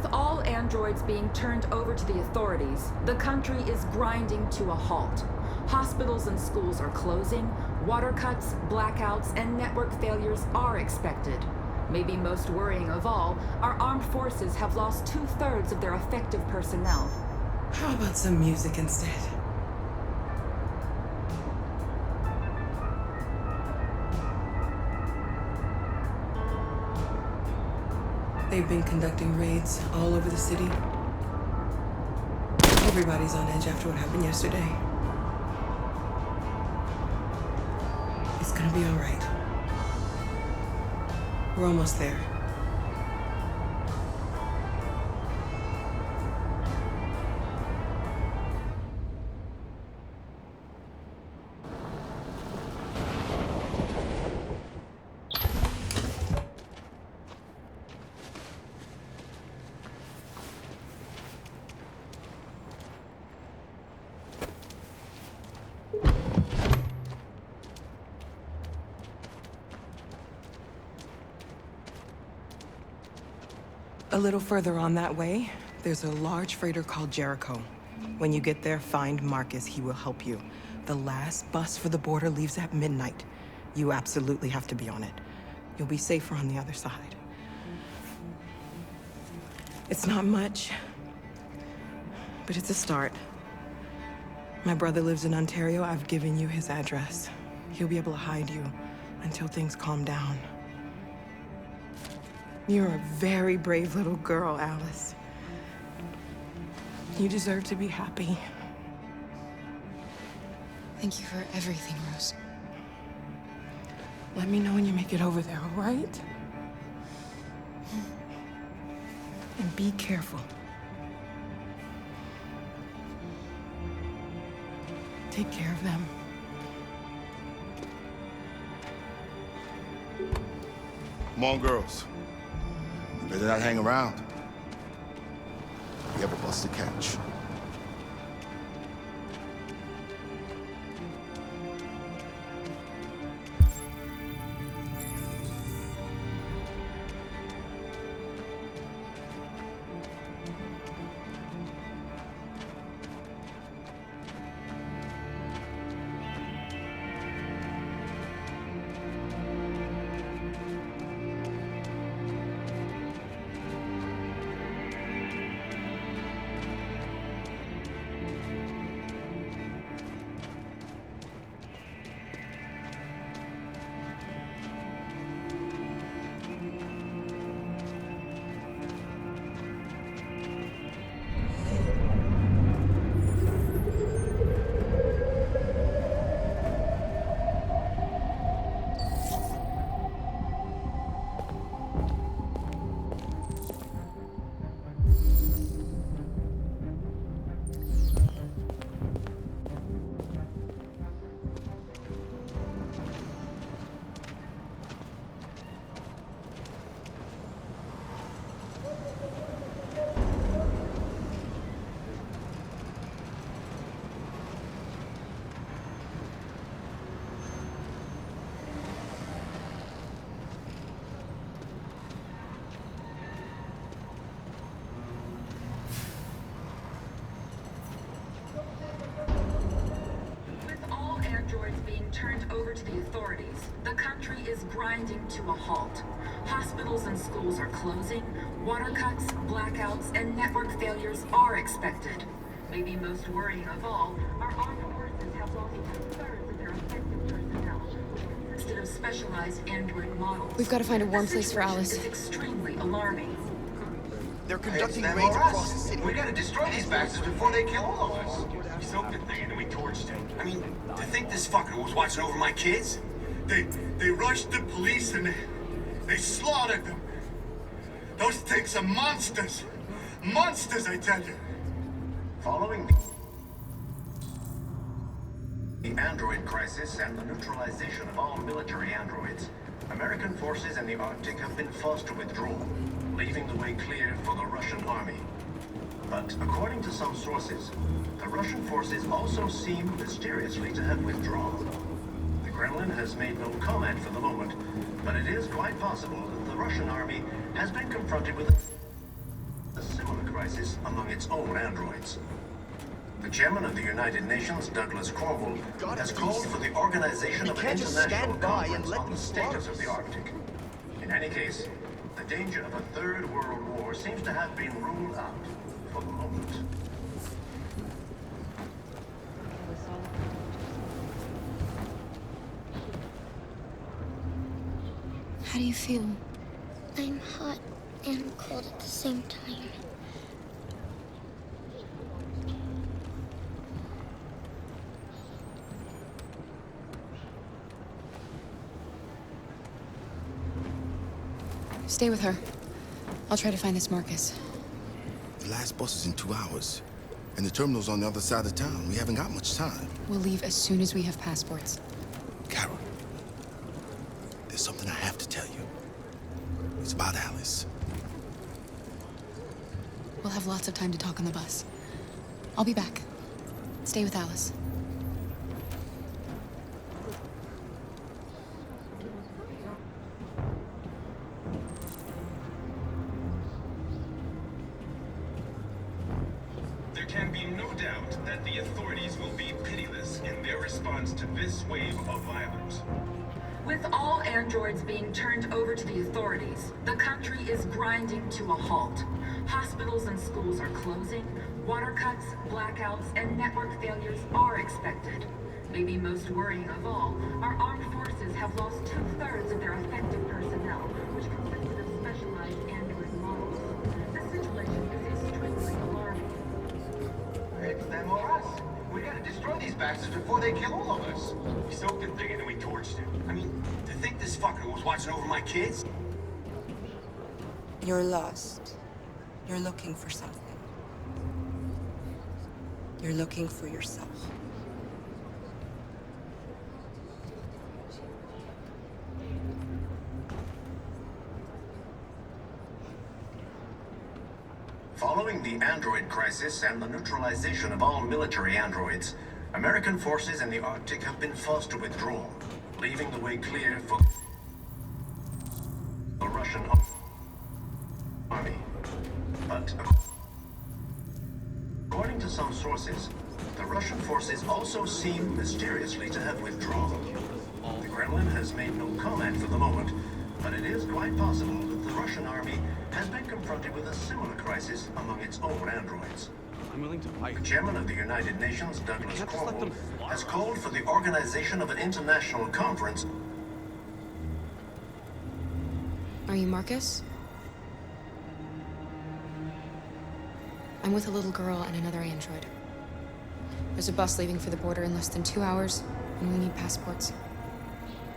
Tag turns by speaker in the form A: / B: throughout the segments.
A: With all androids being turned over to the authorities, the country is grinding to a halt. Hospitals and schools are closing, water cuts, blackouts, and network failures are expected. Maybe most worrying of all, our armed forces have lost 2/3 of their effective personnel.
B: How about some music instead? They've been conducting raids all over the city. Everybody's on edge after what happened yesterday. It's gonna be all right. We're almost there. A little further on that way, there's a large freighter called Jericho. When you get there, find Marcus. He will help you. The last bus for the border leaves at midnight. You absolutely have to be on it. You'll be safer on the other side. It's not much, but it's a start. My brother lives in Ontario. I've given you his address. He'll be able to hide you until things calm down. You're a very brave little girl, Alice. You deserve to be happy.
C: Thank you for everything, Rose.
B: Let me know when you make it over there, all right? And be careful. Take care of them.
D: Come on, girls. You better not hang around. We have a bus to catch.
A: Turned over to the authorities, the country is grinding to a halt. Hospitals and schools are closing, water cuts, blackouts, and network failures are expected. Maybe most worrying of all, our armed forces have lost 2/3 of their effective personnel, instead of specialized android models.
C: We've got to find a warm place for Alice.
A: It's extremely alarming.
E: They're conducting raids across the city. We gotta destroy these bastards before they kill all of us.
F: We soaked the thing and then we torched it. I mean, to think this fucker was watching over my kids?
G: They rushed the police and they slaughtered them. Those things are monsters. Monsters, I tell you.
E: Following the android crisis and the neutralization of all military androids, American forces in the Arctic have been forced to withdraw, leaving the way clear for the Russian army. But according to some sources, the Russian forces also seem mysteriously to have withdrawn. The Kremlin has made no comment for the moment, but it is quite possible that the Russian army has been confronted with a crisis among its own androids. The chairman of the United Nations, Douglas Cornwall, has called for the organization of an international conference on the status of the Arctic. In any case, the danger of a third world war seems to have been ruled out for the moment.
C: How do you feel?
H: I'm hot and cold at the same time.
C: Stay with her. I'll try to find this Marcus.
D: The last bus is in 2 hours. And the terminal's on the other side of town. We haven't got much time.
C: We'll leave as soon as we have passports.
D: Carol, there's something I have to tell you. It's about Alice.
C: We'll have lots of time to talk on the bus. I'll be back. Stay with Alice.
I: There can be no doubt that the authorities will be pitiless in their response to this wave of violence.
A: With all androids being turned over to the authorities, the country is grinding to a halt. Hospitals and schools are closing, water cuts, blackouts, and network failures are expected. Maybe most worrying of all, our armed forces have lost 2/3 of their effective personnel, which consisted of specialized android models. The situation is extremely alarming.
F: It's them or us. We gotta destroy these bastards before they kill all of us. We soaked the thing and then we torched it. I mean, to think this fucker was watching over my kids?
J: You're lost. You're looking for something. You're looking for yourself.
E: Following the android crisis and the neutralization of all military androids, American forces in the Arctic have been forced to withdraw, leaving the way clear for the Russian army. But according to some sources, the Russian forces also seem mysteriously to have withdrawn. The Kremlin has made no comment for the moment, but it is quite possible that the Russian army has been confronted with a similar crisis among its own androids.
K: I'm willing to fight.
E: The chairman of the United Nations, Douglas Cornwall, has called for the organization of an international conference.
C: Are you Marcus? I'm with a little girl and another android. There's a bus leaving for the border in less than 2 hours, and we need passports.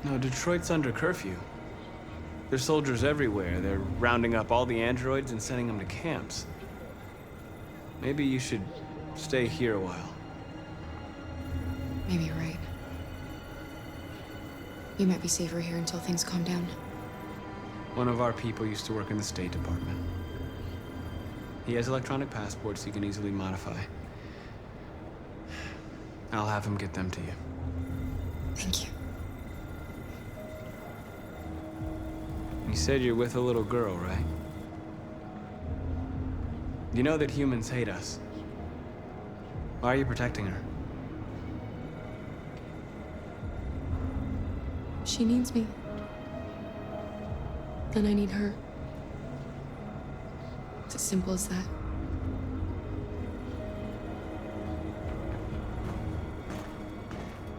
K: No, Detroit's under curfew. There's soldiers everywhere. They're rounding up all the androids and sending them to camps. Maybe you should stay here a while.
C: Maybe you're right. You might be safer here until things calm down.
K: One of our people used to work in the State Department. He has electronic passports he can easily modify. I'll have him get them to you.
C: Thank you.
K: You said you're with a little girl, right? You know that humans hate us. Why are you protecting her?
C: She needs me. And I need her. It's as simple as that.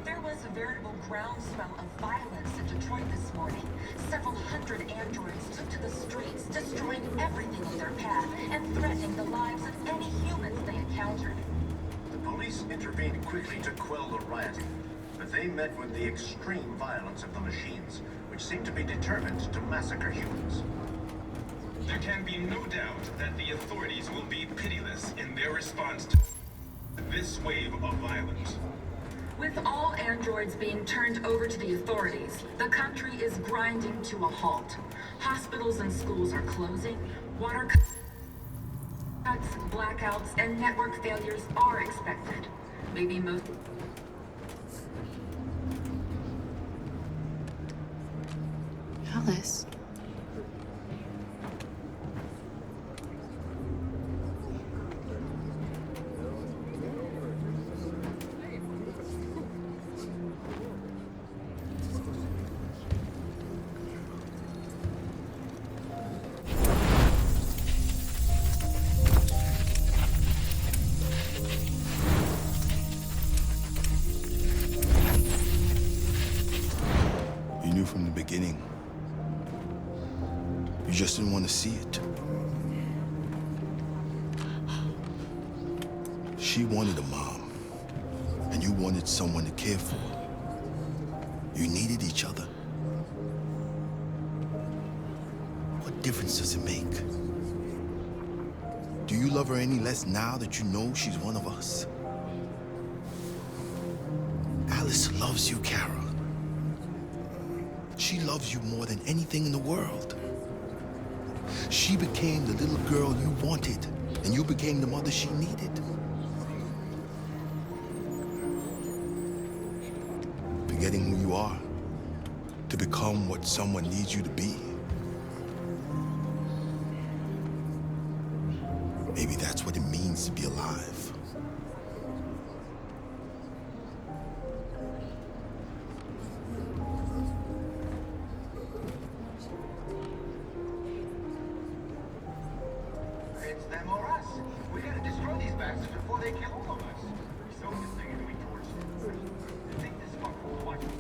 A: There was a veritable groundswell of violence in Detroit this morning. Several hundred androids took to the streets, destroying everything in their path and threatening the lives of any humans they encountered.
E: The police intervened quickly to quell the rioting, but they met with the extreme violence of the machines, which seemed to be determined to massacre humans.
I: There can be no doubt that the authorities will be pitiless in their response to this wave of violence.
A: With all androids being turned over to the authorities, the country is grinding to a halt. Hospitals and schools are closing, water cuts, blackouts, and network failures are expected. Maybe most...
C: Alice.
D: knew from the beginning. You just didn't want to see it. She wanted a mom, and you wanted someone to care for. You needed each other. What difference does it make? Do you love her any less now that you know she's one of us? Alice loves you, Kara. She loves you more than anything in the world. She became the little girl you wanted, and you became the mother she needed. Forgetting who you are to become what someone needs you to be. Maybe that's what it means to be alive.
F: It's them or us. We gotta destroy these bastards before they kill all of us. We soak this thing and we torch it. I think this fucker was watching.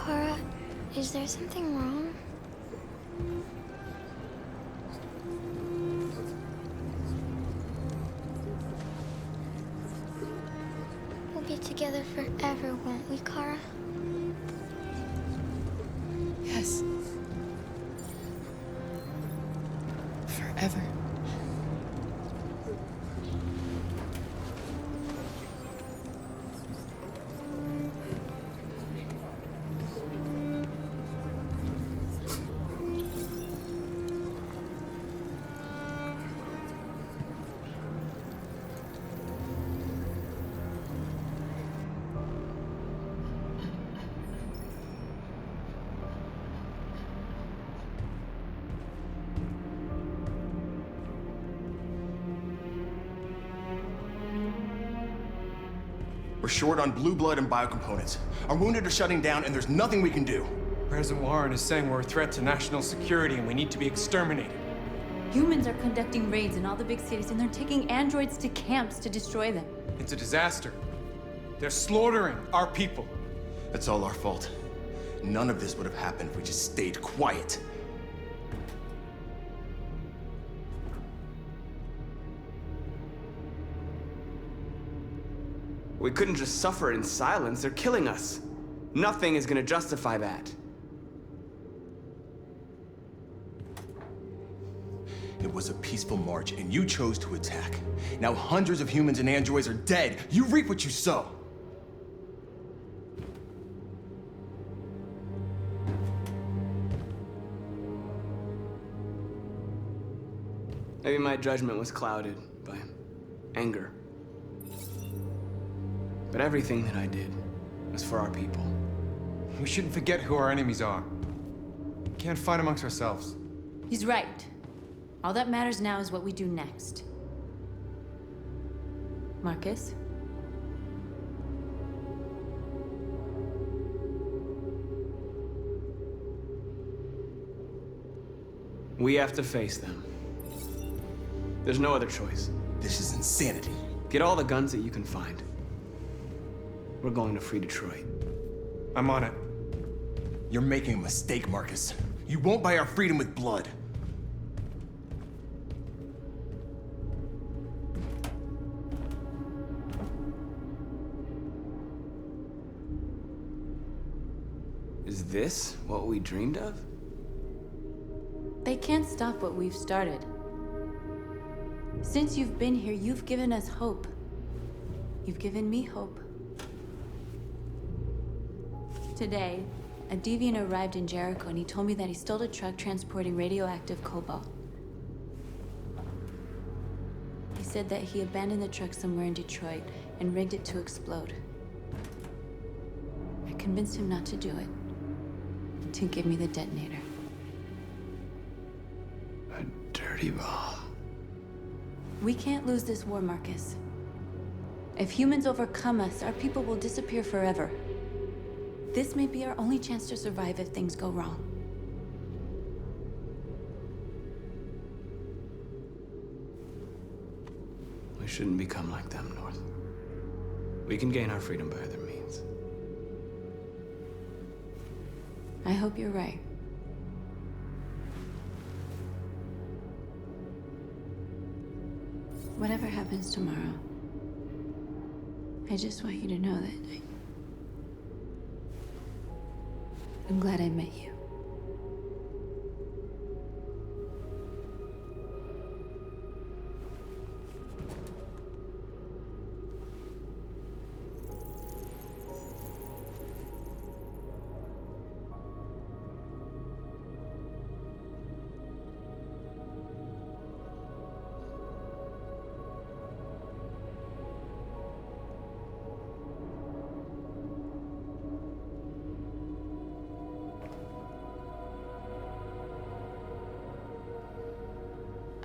H: Kara, is there something wrong? We'll be together forever, won't we, Kara?
C: Yes. Forever.
L: We're short on blue blood and biocomponents. Our wounded are shutting down, and there's nothing we can do.
M: President Warren is saying we're a threat to national security and we need to be exterminated.
N: Humans are conducting raids in all the big cities, and they're taking androids to camps to destroy them.
M: It's a disaster. They're slaughtering our people.
L: That's all our fault. None of this would have happened if we just stayed quiet.
K: We couldn't just suffer in silence. They're killing us. Nothing is gonna justify that.
L: It was a peaceful march, and you chose to attack. Now hundreds of humans and androids are dead. You reap what you sow.
K: Maybe my judgment was clouded by anger. But everything that I did was for our people.
M: We shouldn't forget who our enemies are. We can't fight amongst ourselves.
N: He's right. All that matters now is what we do next. Marcus?
K: We have to face them. There's no other choice.
L: This is insanity.
K: Get all the guns that you can find. We're going to free Detroit.
M: I'm on it.
L: You're making a mistake, Marcus. You won't buy our freedom with blood.
K: Is this what we dreamed of?
N: They can't stop what we've started. Since you've been here, you've given us hope. You've given me hope. Today, a deviant arrived in Jericho and he told me that he stole a truck transporting radioactive cobalt. He said that he abandoned the truck somewhere in Detroit and rigged it to explode. I convinced him not to do it, to give me the detonator.
K: A dirty bomb.
N: We can't lose this war, Marcus. If humans overcome us, our people will disappear forever. This may be our only chance to survive if things go wrong.
K: We shouldn't become like them, North. We can gain our freedom by other means.
N: I hope you're right. Whatever happens tomorrow, I just want you to know that I'm glad I met you.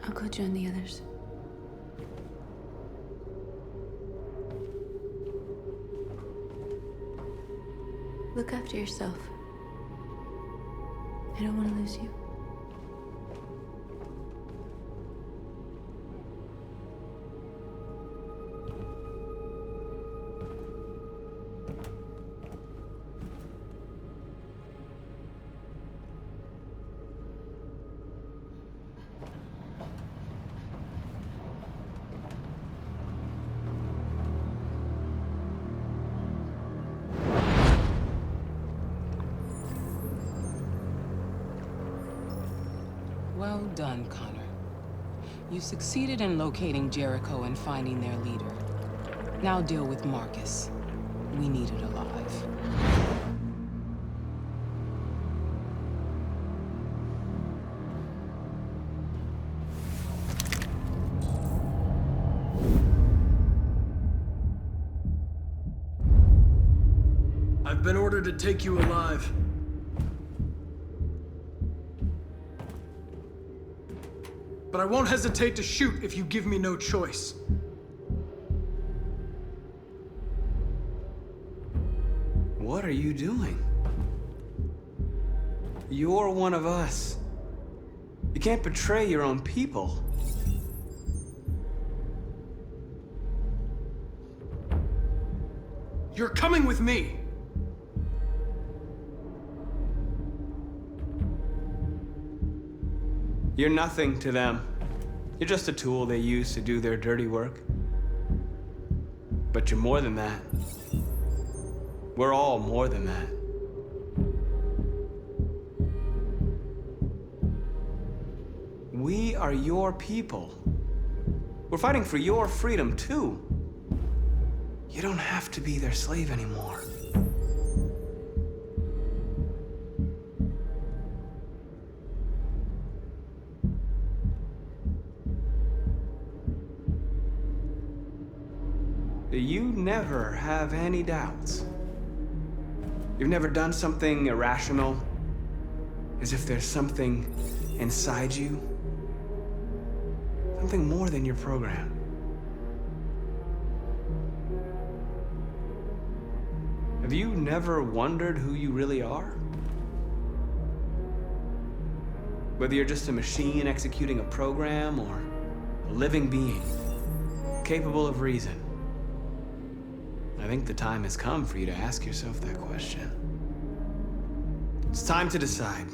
N: I'll go join the others. Look after yourself. I don't want to lose you.
B: Well done, Connor. You succeeded in locating Jericho and finding their leader. Now deal with Marcus. We need it alive.
O: I've been ordered to take you alive. But I won't hesitate to shoot if you give me no choice.
K: What are you doing? You're one of us. You can't betray your own people.
O: You're coming with me!
K: You're nothing to them. You're just a tool they use to do their dirty work. But you're more than that. We're all more than that. We are your people. We're fighting for your freedom, too. You don't have to be their slave anymore. You never have any doubts. You've never done something irrational, as if there's something inside you, something more than your program. Have you never wondered who you really are? Whether you're just a machine executing a program or a living being, capable of reason. I think the time has come for you to ask yourself that question. It's time to decide.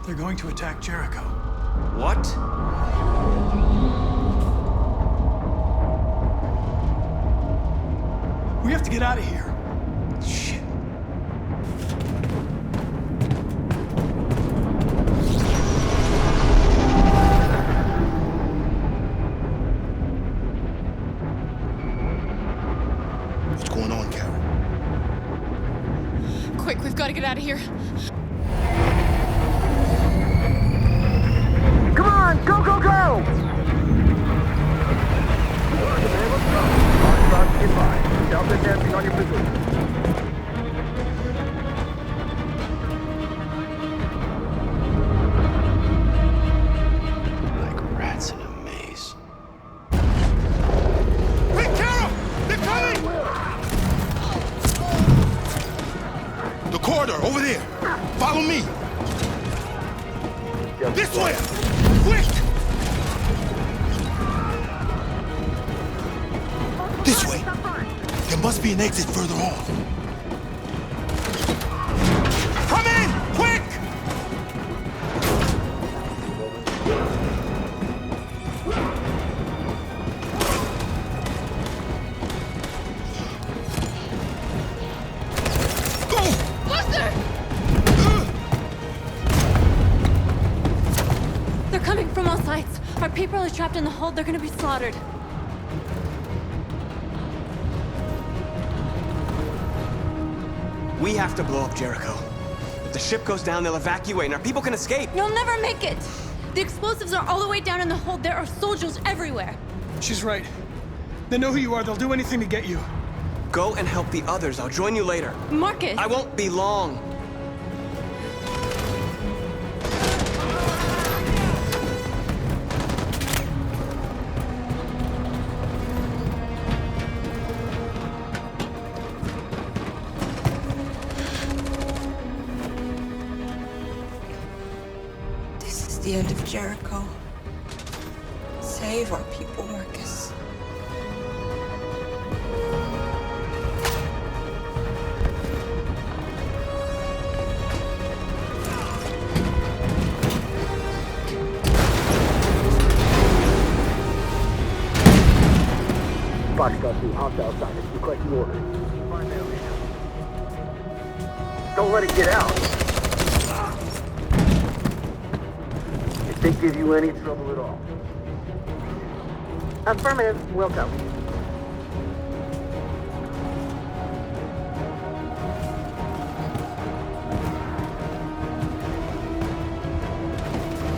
O: They're going to attack Jericho.
K: What?
O: We have to get out of here.
L: Shit.
D: What's going on, Karen?
C: Quick, we've got to get out of here.
P: Come on, go, go, go! Delta dancing on your position.
L: Like rats in a maze.
D: Hey, Carol! They're coming! The corridor, over there. Follow me. This way! Quick! This way. There must be an exit further on. Come in! Quick! Go!
C: Buster! They're coming from all sides. Our people are trapped in the hold. They're gonna be slaughtered.
K: We have to blow up Jericho. If the ship goes down, they'll evacuate and our people can escape.
C: You'll never make it! The explosives are all the way down in the hold. There are soldiers everywhere.
O: She's right. They know who you are. They'll do anything to get you.
K: Go and help the others. I'll join you later.
C: Marcus!
K: I won't be long.
J: This is the end of Jericho. Save our people, Marcus.
P: Foxtrot 2, hopped outside and requesting orders. Don't let it get out. If they give you any trouble at all. Affirmative, will go.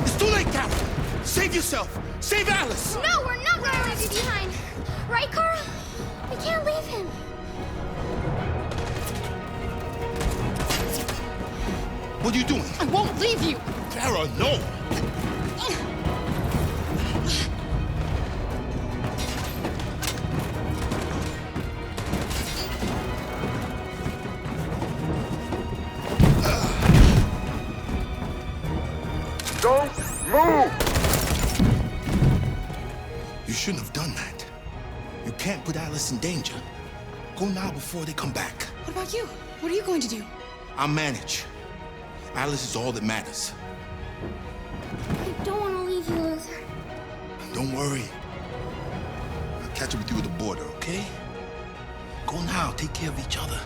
D: It's too late, Captain! Save yourself! Save Alice!
H: No, we're not going to leave you behind. Right, Carl? We can't leave him.
D: What are you doing?
C: I won't leave you!
D: Clara, no!
P: Don't move!
D: You shouldn't have done that. You can't put Alice in danger. Go now before they come back.
C: What about you? What are you going to do?
D: I'll manage. Alice is all that matters.
H: I don't want to leave you, Luther.
D: Don't worry. I'll catch up with you at the border, okay? Go now. Take care of each other.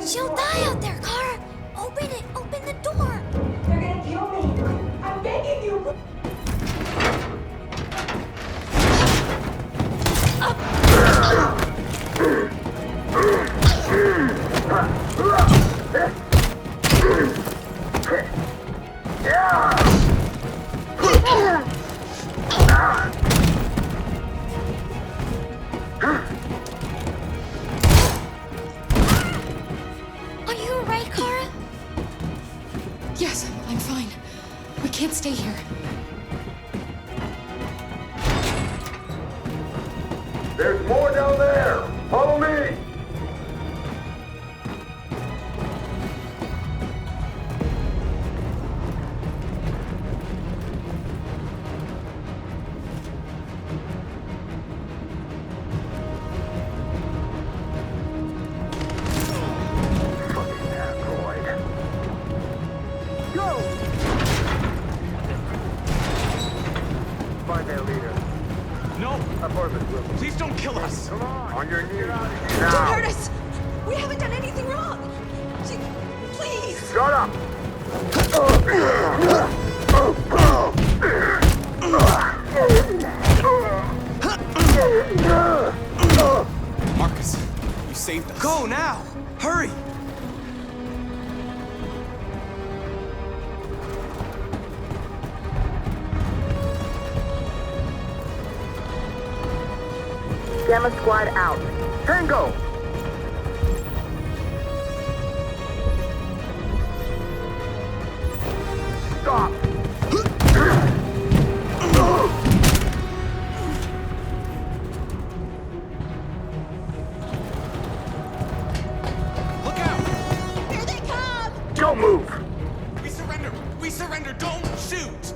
H: She'll die out there, Kara. Open it. Open the door.
B: They're gonna kill me. I'm begging you.
H: Are you alright, Kara?
C: Yes, I'm fine. We can't stay here.
P: There's more down there! Follow me! find their leader.
K: No!
P: Affirmative.
K: Please don't kill us!
P: Come on your knees.
J: Don't
P: Now.
J: hurt us! We haven't done anything wrong! Please!
P: Shut up!
L: Marcus, you saved us.
K: Go now! Hurry!
P: Gamma Squad out. Tango! Stop!
L: Look out!
J: Here they come!
P: Don't move!
L: We surrender! We surrender! Don't shoot!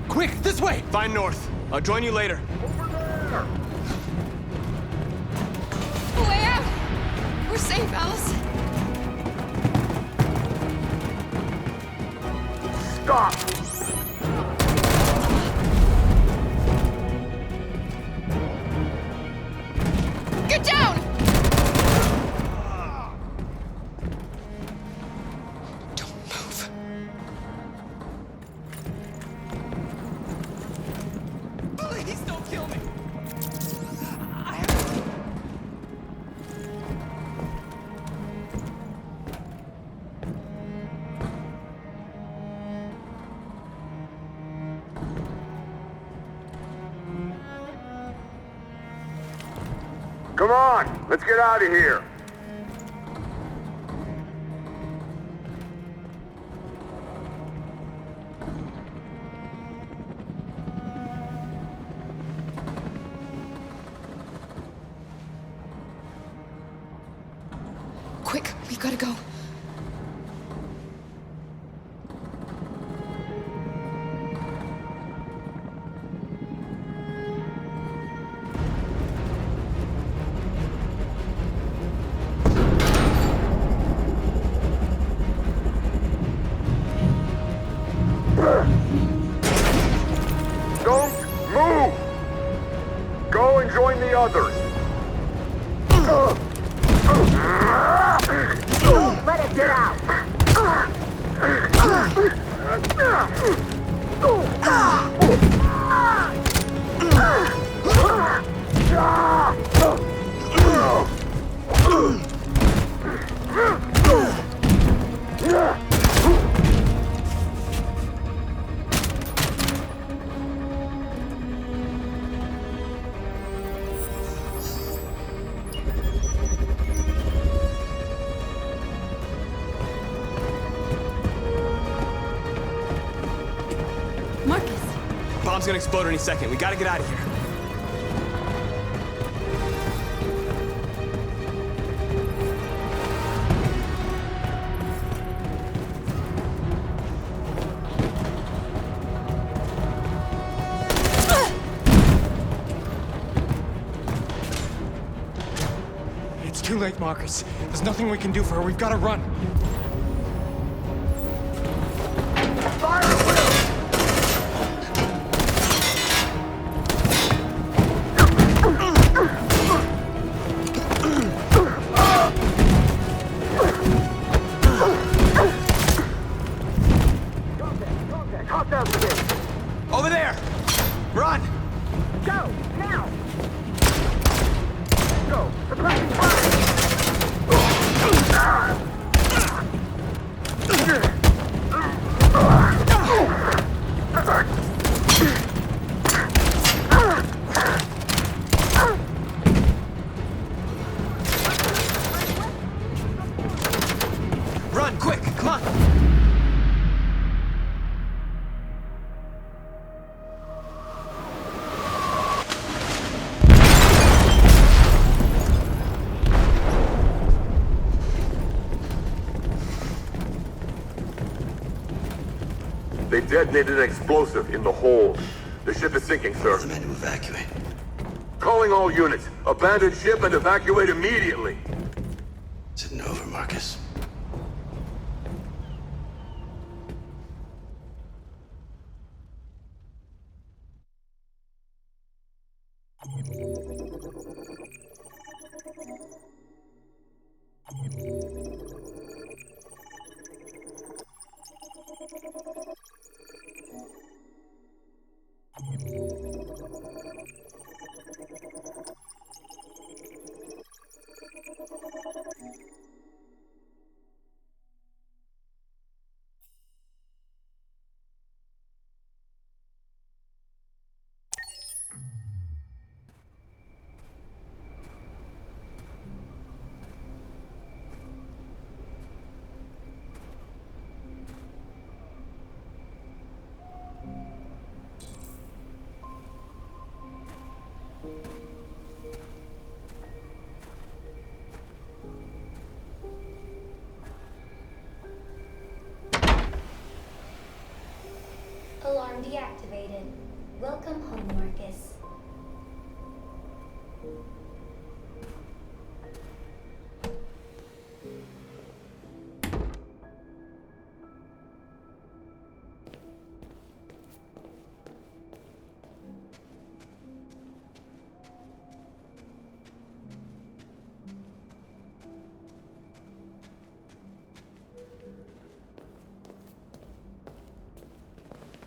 L: Quick, this way!
K: Find North. I'll join you later.
C: Way out! We're safe, Alice.
P: Stop!
C: Get down! Don't move.
L: Please don't kill me!
P: Come on! Let's get out of here!
C: Quick, we've got to go.
P: Don't move! Go and join the others! Let it get out!
N: Marcus!
K: Bomb's gonna explode any second. We gotta get out of here.
M: It's too late, Marcus. There's nothing we can do for her. We've got to run.
K: Over there! Run!
P: Go! Now! Go! Suppressing fire!
K: Run, quick! Come on!
Q: detonated an explosive in the hold. The ship is sinking, sir.
R: The men to evacuate.
Q: Calling all units. Abandon ship and evacuate immediately.
R: Is it over, Marcus?
H: Alarm deactivated. Welcome home, Marcus.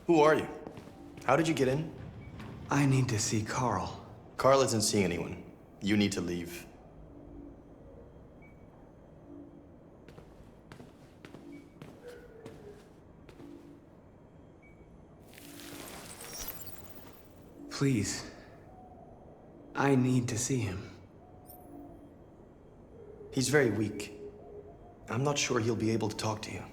L: Who are you? How did you get in?
K: I need to see Carl.
L: Carl isn't seeing anyone. You need to leave.
K: Please. I need to see him.
L: He's very weak. I'm not sure he'll be able to talk to you.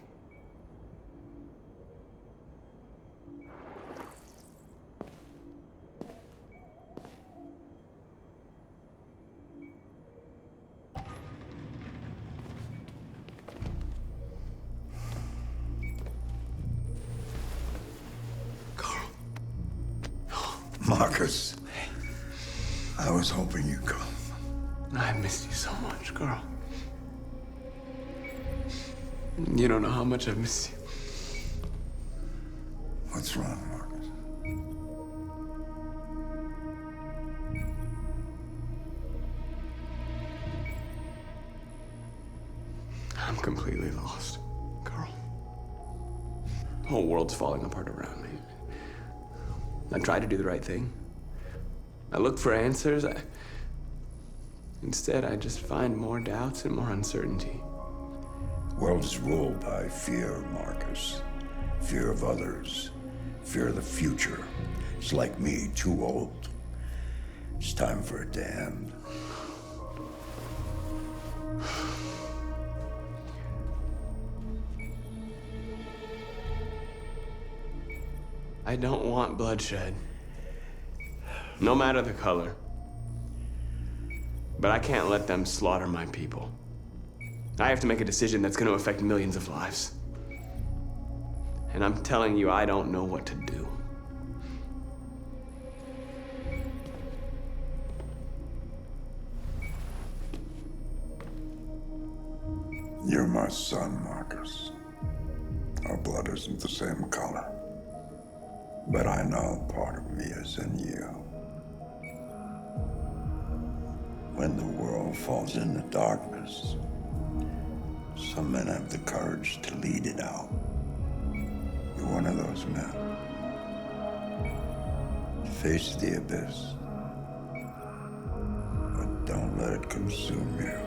S: Marcus, I was hoping you'd come.
K: I missed you so much, Carl. You don't know how much I've missed you.
S: What's wrong, Marcus?
K: I'm completely lost, Carl. The whole world's falling apart around me. I try to do the right thing. I look for answers. Instead, I just find more doubts and more uncertainty.
S: World is ruled by fear, Marcus. Fear of others. Fear of the future. It's like me, too old. It's time for it to end.
K: I don't want bloodshed. No matter the color. But I can't let them slaughter my people. I have to make a decision that's going to affect millions of lives. And I'm telling you, I don't know what to do.
S: You're my son, Marcus. Our blood isn't the same color. But I know part of me is in you. When the world falls into darkness, some men have the courage to lead it out. You're one of those men. Face the abyss, but don't let it consume you.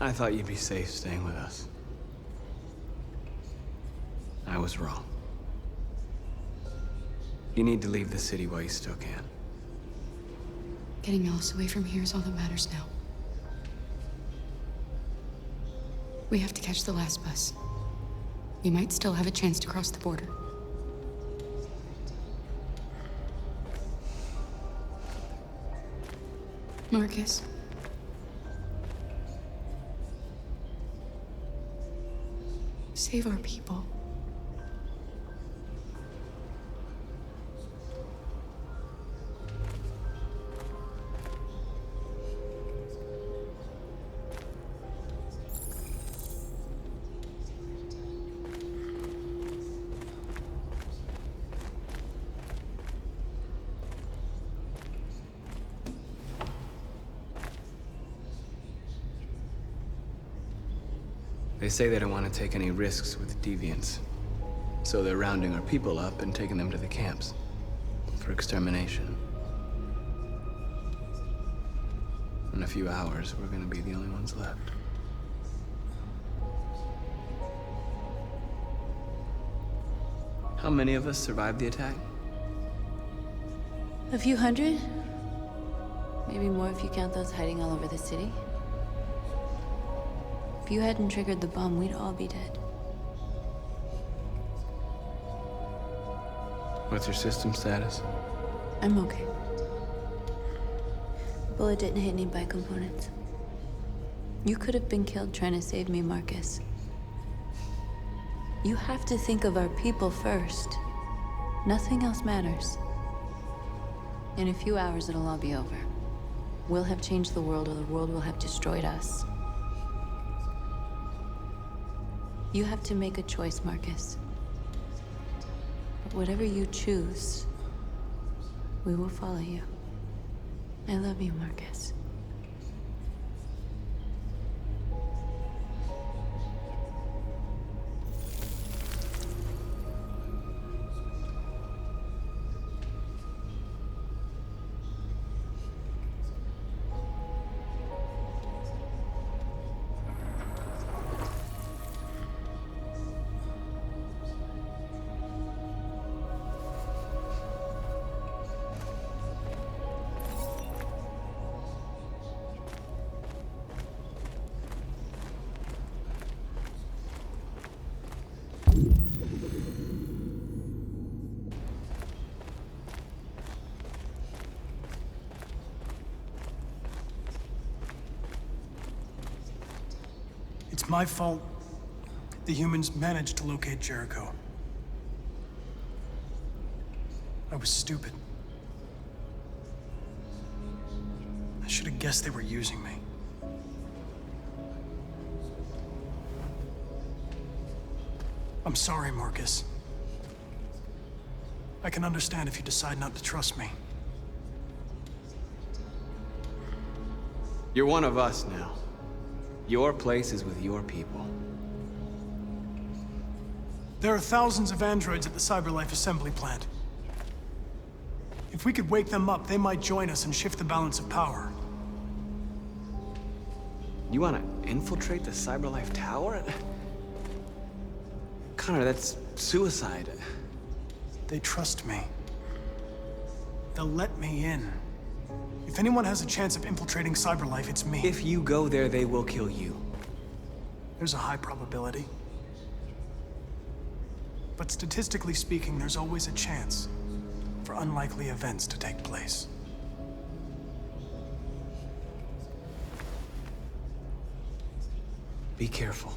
K: I thought you'd be safe staying with us. I was wrong. You need to leave the city while you still can.
C: Getting Alice away from here is all that matters now. We have to catch the last bus. We might still have a chance to cross the border. Marcus. Save our people.
K: They say they don't want to take any risks with deviants. So they're rounding our people up and taking them to the camps for extermination. In a few hours, we're gonna be the only ones left. How many of us survived the attack?
N: A few hundred? Maybe more if you count those hiding all over the city. If you hadn't triggered the bomb, we'd all be dead.
K: What's your system status?
N: I'm okay. The bullet didn't hit any bicomponents. You could have been killed trying to save me, Marcus. You have to think of our people first. Nothing else matters. In a few hours, it'll all be over. We'll have changed the world, or the world will have destroyed us. You have to make a choice, Marcus. But whatever you choose, we will follow you. I love you, Marcus.
O: It's my fault the humans managed to locate Jericho. I was stupid. I should have guessed they were using me. I'm sorry, Marcus. I can understand if you decide not to trust me.
K: You're one of us now. Your place is with your people.
O: There are thousands of androids at the CyberLife assembly plant. If we could wake them up, they might join us and shift the balance of power.
K: You want to infiltrate the CyberLife tower? Connor, that's suicide.
O: They trust me. They'll let me in. If anyone has a chance of infiltrating CyberLife, it's me.
K: If you go there, they will kill you.
O: There's a high probability. But statistically speaking, there's always a chance for unlikely events to take place.
K: Be careful.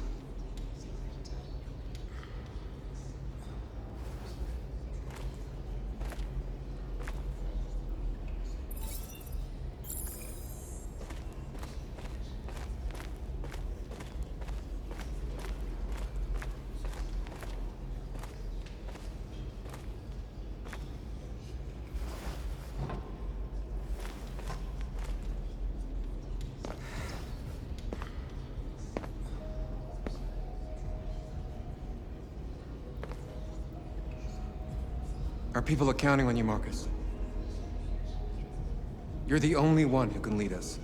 M: Our people are counting on you, Marcus. You're the only one who can lead us.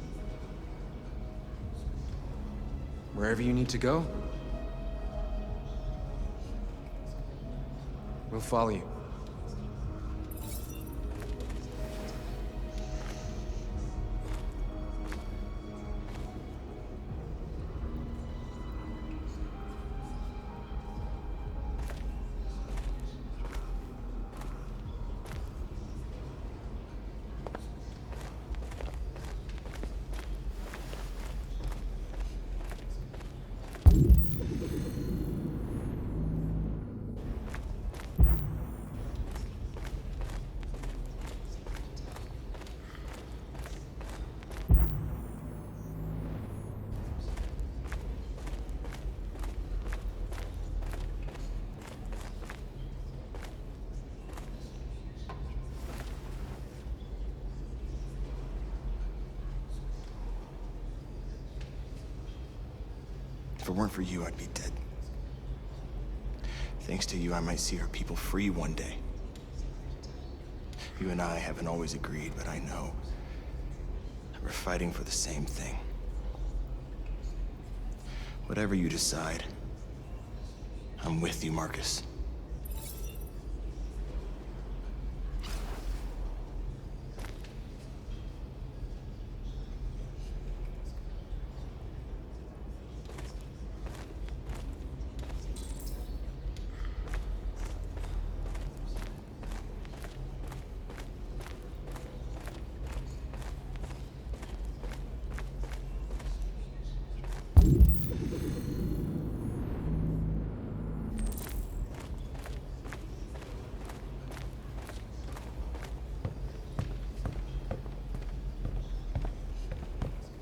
M: Wherever you need to go, we'll follow you.
L: If it weren't for you, I'd be dead. Thanks to you, I might see our people free one day. You and I haven't always agreed, but I know that we're fighting for the same thing. Whatever you decide, I'm with you, Marcus.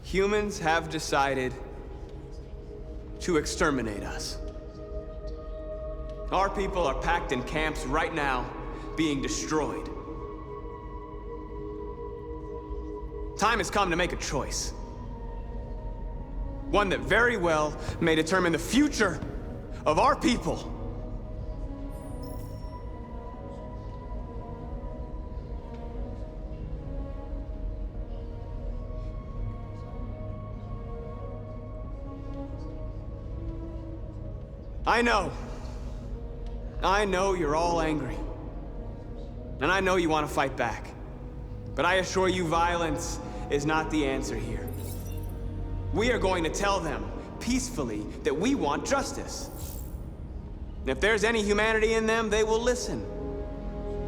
K: Humans have decided to exterminate us. Our people are packed in camps right now, being destroyed. Time has come to make a choice. One that very well may determine the future of our people. I know you're all angry. And I know you want to fight back. But I assure you, violence is not the answer here. We are going to tell them, peacefully, that we want justice. And if there's any humanity in them, they will listen.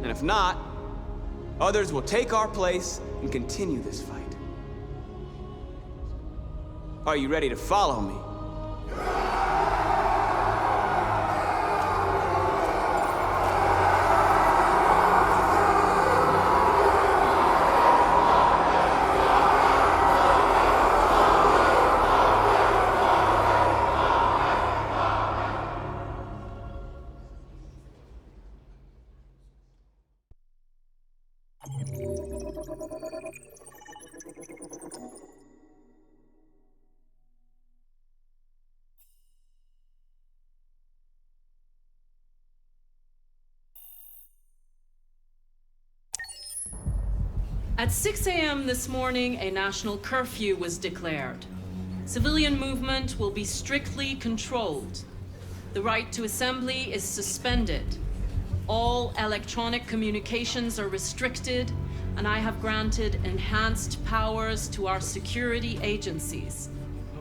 K: And if not, others will take our place and continue this fight. Are you ready to follow me?
T: At 6 a.m. this morning, a national curfew was declared. Civilian movement will be strictly controlled. The right to assembly is suspended. All electronic communications are restricted, and I have granted enhanced powers to our security agencies.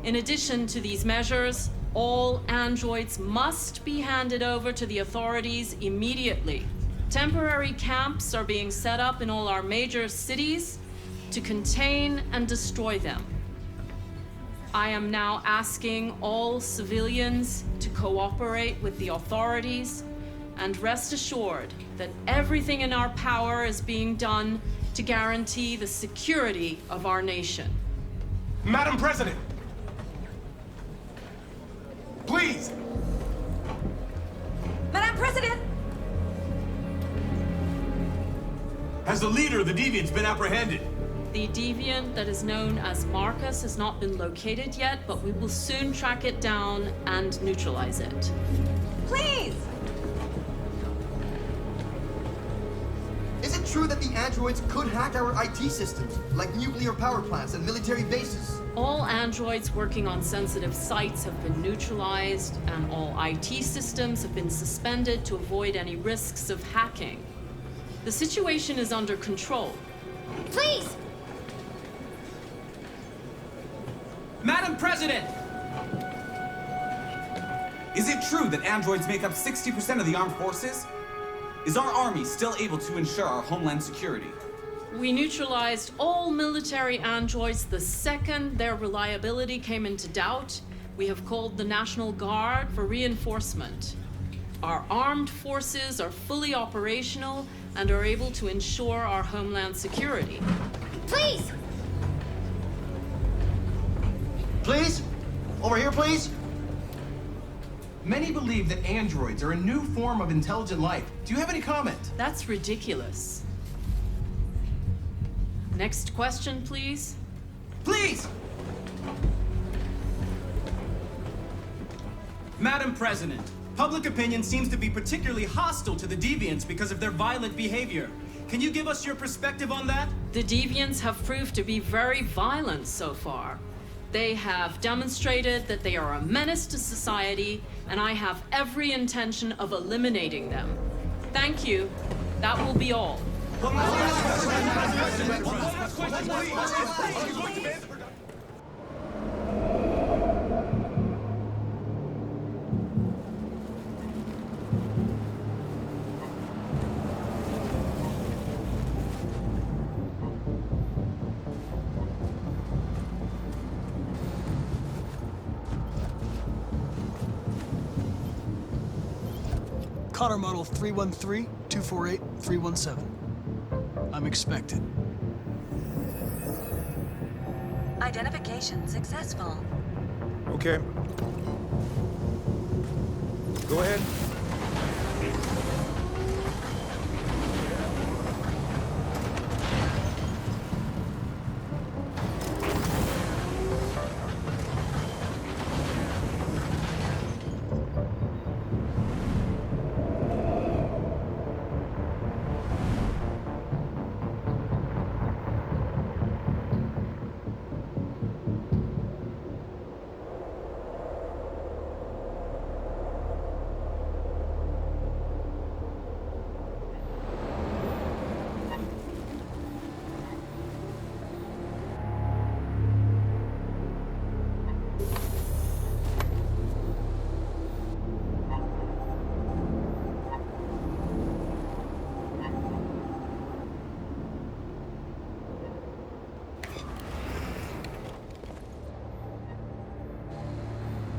T: In addition to these measures, all androids must be handed over to the authorities immediately. Temporary camps are being set up in all our major cities to contain and destroy them. I am now asking all civilians to cooperate with the authorities and rest assured that everything in our power is being done to guarantee the security of our nation.
M: Madam President! Please!
J: Madam President!
Q: Has the leader of the Deviants been apprehended?
T: The deviant that is known as Marcus has not been located yet, but we will soon track it down and neutralize it.
J: Please!
U: Is it true that the androids could hack our IT systems, like nuclear power plants and military bases?
T: All androids working on sensitive sites have been neutralized, and all IT systems have been suspended to avoid any risks of hacking. The situation is under control.
H: Please!
G: Madam President! Is it true that androids make up 60% of the armed forces? Is our army still able to ensure our homeland security?
T: We neutralized all military androids the second their reliability came into doubt. We have called the National Guard for reinforcement. Our armed forces are fully operational and are able to ensure our homeland security.
H: Please!
F: Please? Over here, please?
L: Many believe that androids are a new form of intelligent life. Do you have any comment?
T: That's ridiculous. Next question, please.
G: Please! Madam President, public opinion seems to be particularly hostile to the deviants because of their violent behavior. Can you give us your perspective on that?
T: The deviants have proved to be very violent so far. They have demonstrated that they are a menace to society, and I have every intention of eliminating them. Thank you. That will be all.
O: Connor model 313-248-317. I'm expected.
J: Identification successful.
V: Okay. Go ahead.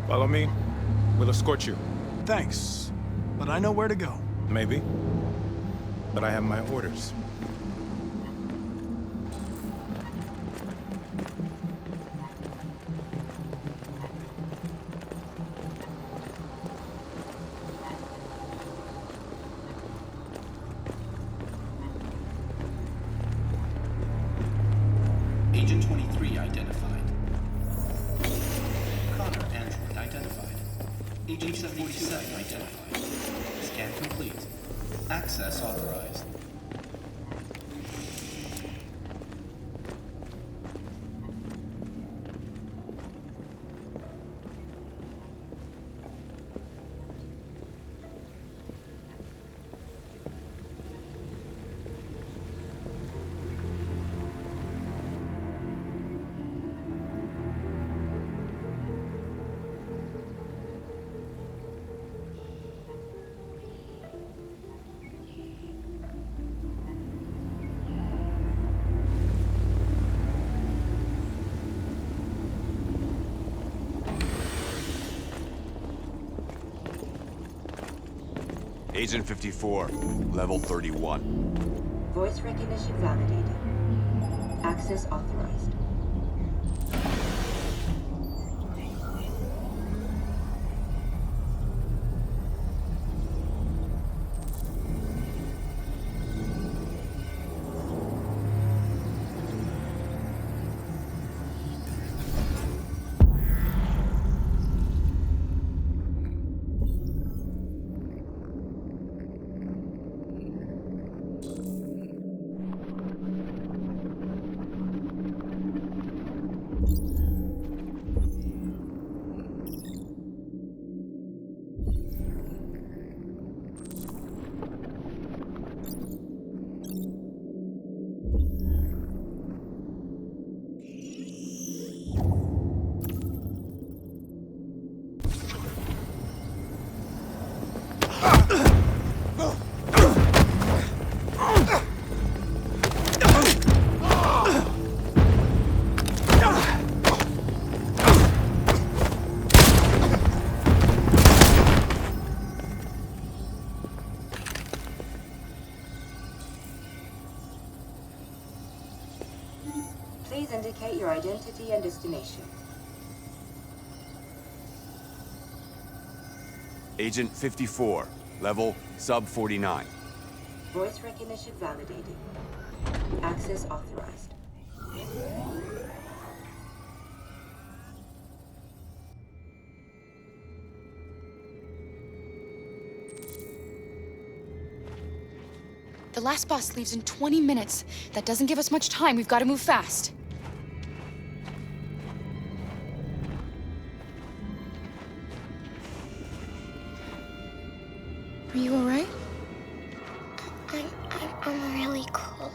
V: Follow me. We'll escort you.
O: Thanks, but I know where to go.
V: Maybe. But I have my orders.
R: Agent 23 identified. Connor android identified. Agent 77 identified. Scan complete. Access authorized.
W: Agent 54, level 31.
X: Voice recognition validated. Access authorized.
W: Agent 54, level sub 49.
X: Voice recognition validated. Access authorized.
C: The last bus leaves in 20 minutes. That doesn't give us much time. We've got to move fast. Are you all right?
H: I'm really cold.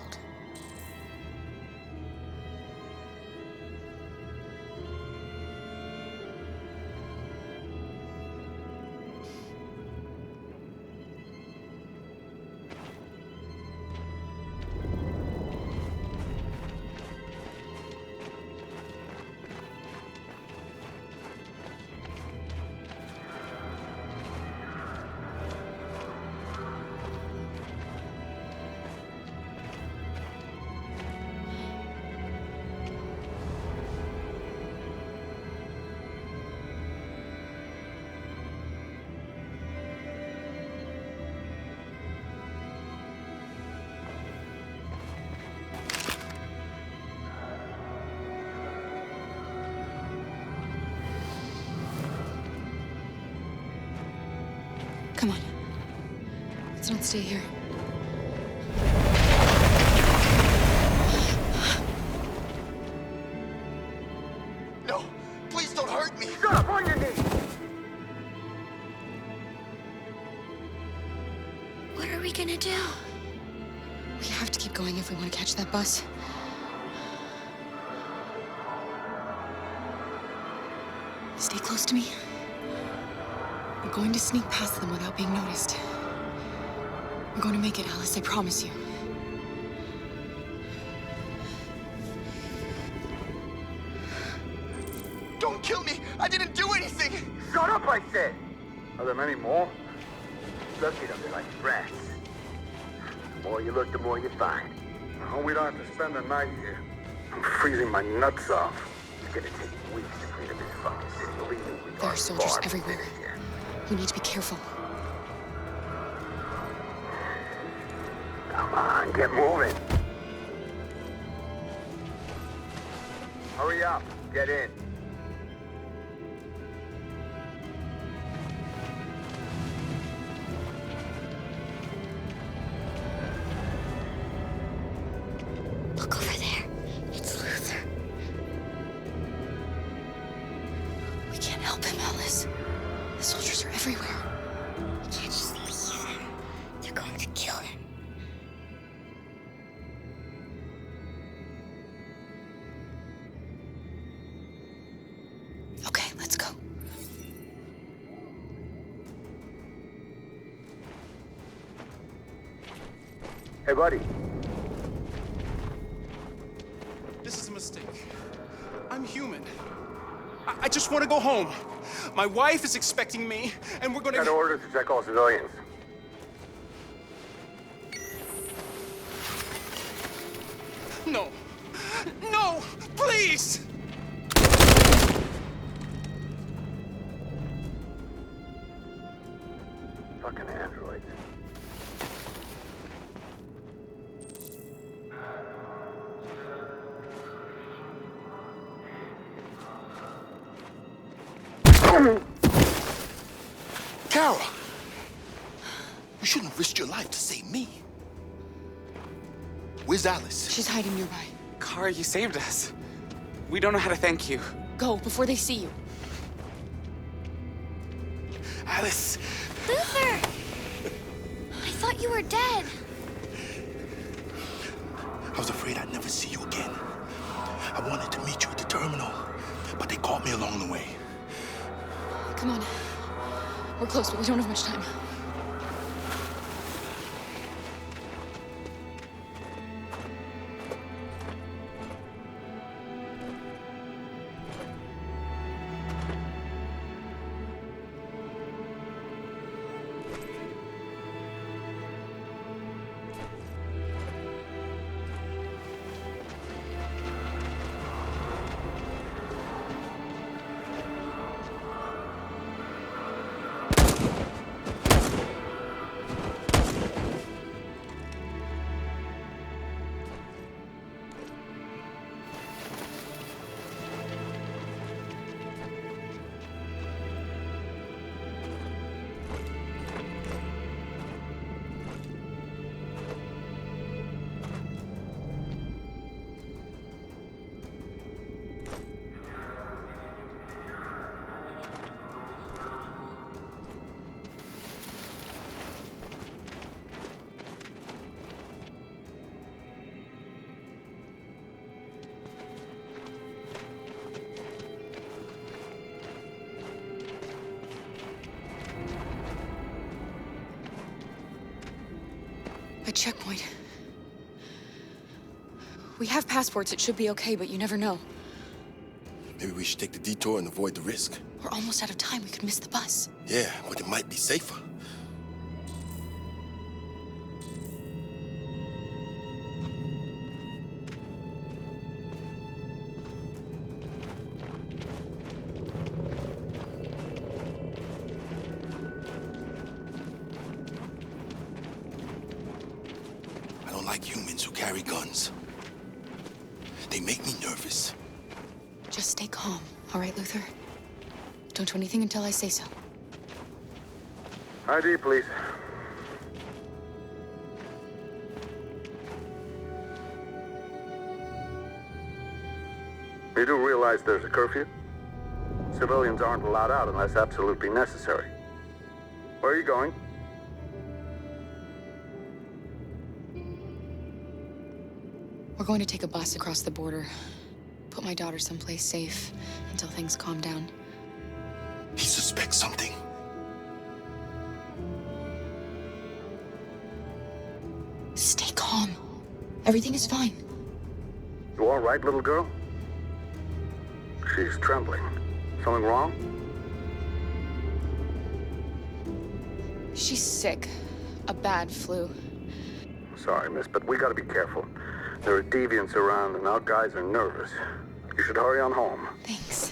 C: Come on. Let's not stay here.
F: No, please don't hurt me.
P: Shut up on your knees.
H: What are we gonna do?
C: We have to keep going if we want to catch that bus. Stay close to me. We're going to sneak past them without being noticed. We're going to make it, Alice, I promise you.
F: Don't kill me. I didn't do anything.
P: Shut up, I said. Are there many more? Look at them, they're like rats. The more you look, the more you find. I hope we don't have to spend the night here. I'm freezing my nuts off. It's gonna take weeks to clean up this fucking city. Believe me, we
C: There are soldiers
P: far
C: everywhere. We need to be careful.
P: Come on, get moving. Hurry up, get in.
H: Look over there. It's Luther.
C: We can't help him, Alice. The soldiers are everywhere.
H: We can't just leave him. They're going to kill him.
C: Okay, let's go.
P: Hey, buddy.
V: This is a mistake. I'm human. I just want to go home. My wife is expecting me, and we're gonna...
P: Got orders to check all civilians.
V: No. No! Please!
P: Fucking androids.
F: Kara! You shouldn't risk your life to save me. Where's Alice?
C: She's hiding nearby.
A: Kara, you saved us. We don't know how to thank you.
C: Go, before they see you.
F: Alice!
H: Luther! I thought you were dead.
F: I was afraid I'd never see you again. I wanted to meet you at the terminal, but they caught me along the way.
C: Come on. We're close, but we don't have much time. A checkpoint. We have passports, it should be okay, but you never know.
B: Maybe we should take the detour and avoid the risk.
C: We're almost out of time, we could miss the bus.
B: Yeah, but it might be safer. I don't like humans who carry guns. They make me nervous.
C: Just stay calm, all right, Luther? Don't do anything until I say so.
P: ID, please. You do realize there's a curfew? Civilians aren't allowed out unless absolutely necessary. Where are you going?
C: We're going to take a bus across the border. Put my daughter someplace safe until things calm down.
B: He suspects something.
C: Stay calm. Everything is fine.
P: You all right, little girl? She's trembling. Something wrong?
C: She's sick. A bad flu.
P: Sorry, miss, but we gotta be careful. There are deviants around and our guys are nervous. You should hurry on home.
C: Thanks.